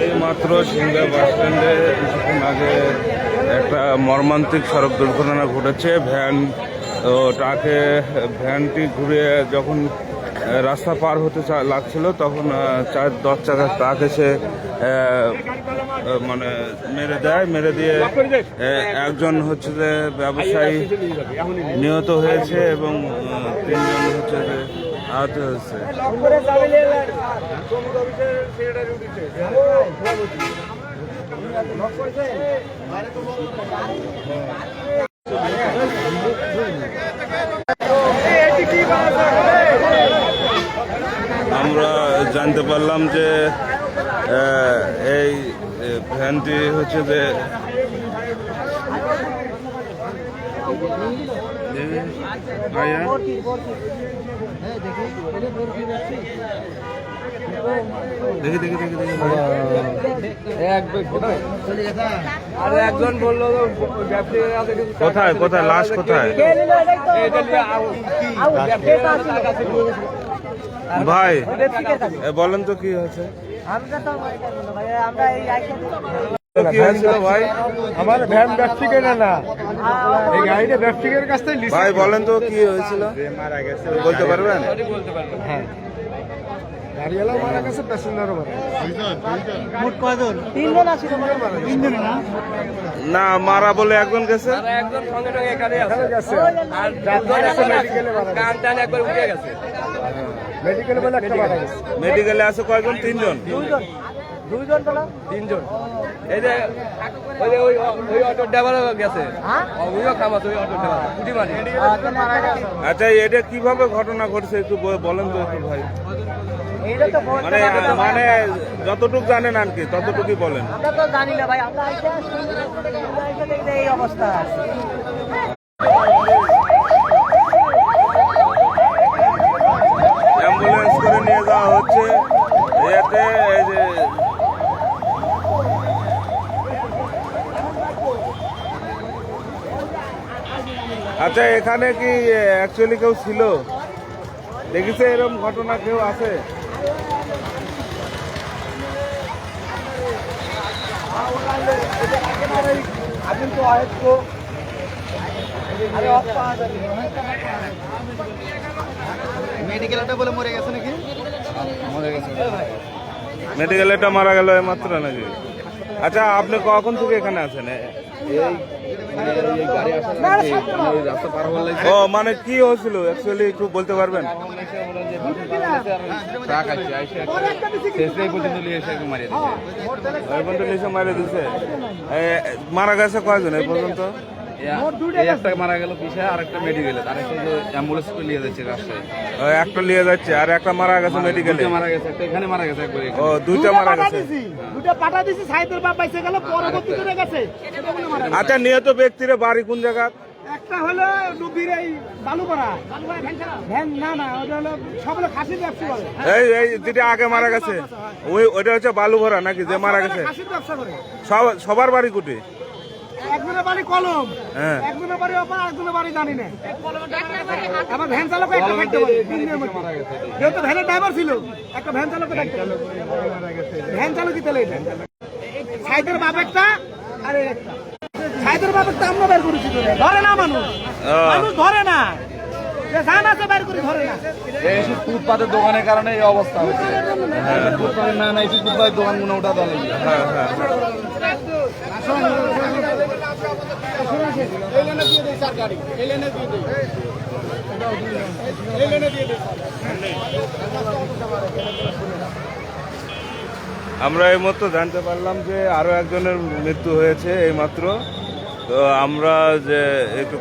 এই মাত্র সিংড়া বাস স্ট্যান্ডে কিছুক্ষণ আগে একটা মর্মান্তিক সড়ক দুর্ঘটনা ঘটেছে। ভ্যানটি ঘুরে যখন রাস্তা পার হতে লাগছিল তখন 10 চাকার ট্রাক এসে মানে মেরে দিয়ে একজন হচ্ছে যে ব্যবসায়ী নিহত হয়েছে এবং 3 জন হচ্ছে যে আহত হয়েছে। আমরা জানতে পারলাম যে এই ভ্যানটি হচ্ছে যে একজন বললো কোথায় কোথায় লাশ কোথায় ভাই বলেন তো কি হয়েছে? ভাই আমার ভ্যান ব্যক্তিকে না এই গাড়িটা ব্যক্তিকের কাছ থেকে ভাই বলেন তো কি হয়েছিল? মারা গেছে বলতে পারবেন? হ্যাঁ গাড়িওয়ালাও মারা গেছে, প্যাসেঞ্জারও মারা গেছে। মোট কয়জন? 3 জন আছে। 3 জন না না, মারা বলে একজন গেছে। একজন সঙ্গে সঙ্গে এখানে গেছে আর 4 জন আছে মেডিকেলে মারা গেছে। কান টান একবার উঠে গেছে। মেডিকেলে বলে একটা মারা গেছে। মেডিকেলে আছে কয়জন? 3 জন। 2 জন বলা 3 জন। এই যে ওই অটো ড্রাইভারও গেছে। হ্যাঁ ওইও কামাছে, ওই অটো ড্রাইভার পুটি মারি মারা গেছে। আচ্ছা, এটা কিভাবে ঘটনা ঘটছে একটু বলেন তো একটু ভাই। এইটা তো মানে যতটুকু জানেন আর কি ততটুকুই বলেন। আমরা তো জানি না ভাই, আমরা আইসা দেখতে এই অবস্থা আছে। অ্যাম্বুলেন্স করে নিয়ে যাওয়া হচ্ছে। এতে এই যে আচ্ছা, এখানে কি অ্যাকচুয়ালি কেউ ছিল? দেখেছে এরকম ঘটনা কেউ আছে? মেডিকেলটা বলে মরে গেছে নাকি? মরে গেছে। মেডিকেলটা মারা গেল মাত্র নাকি? আচ্ছা, আপনি কখন থেকে এখানে আছেন? ও মানে কি হয়েছিল অ্যাকচুয়ালি একটু বলতে পারবেন? মারিয়ে দিছে। মারা গেছে কয়জন এই পর্যন্ত? একটা মারা গেল পিছে, আর একটা মেডিকেলে, আর একটা অ্যাম্বুলেন্স করে নিয়ে যাচ্ছে রাস্তায়। একটা নিয়ে যাচ্ছে আর একটা মারা গেছে মেডিকেলে। মারা গেছে একটা, এখানে মারা গেছে একবারে। ও, দুইটা মারা গেছে। দুটো পাঠা দিছি, সাইদের বাপ বাইসে গেল, পরবর্তীতে গেছে। আচ্ছা, নিহত ব্যক্তির বাড়ি কোন জায়গা? একটা হলো ডুবির এই বালুপাড়া ভ্যান, না ওটা হলো সবগুলো খাসির ব্যবসা করে। এই যেটা আগে মারা গেছে ওইটা হচ্ছে বালুভরা নাকি যে মারা গেছে? খাসির ব্যবসা করে। সবার বাড়ি কুটি? একজনের বাড়ি কলম, হ্যাঁ। একজনের বাড়ি অপার, একজনের বাড়ি জানি না। আবার ভ্যান চালক একটা থাকতে পারে, যেহেতু ভ্যানের ড্রাইভার ছিল, একটা ভ্যান চালক থাকতে পারে। ভ্যান চালকই তাহলে এটা সাইদের বাপ একটা, আর একটা সাইদের বাপ একটা আমরা বের করেছি। ধরে না মানুষ ধরে না, জান আছে বের করে ধরে না। এই ফুটপাতের দোকানের কারণে এই অবস্থা হচ্ছে। ফুটপাতের না নাই ফুটপাতের দোকানগুলো ওটা দলে। আমরা এই মাত্র জানতে পারলাম যে আরো একজনের মৃত্যু হয়েছে এই মাত্র। তো আমরা যে একটু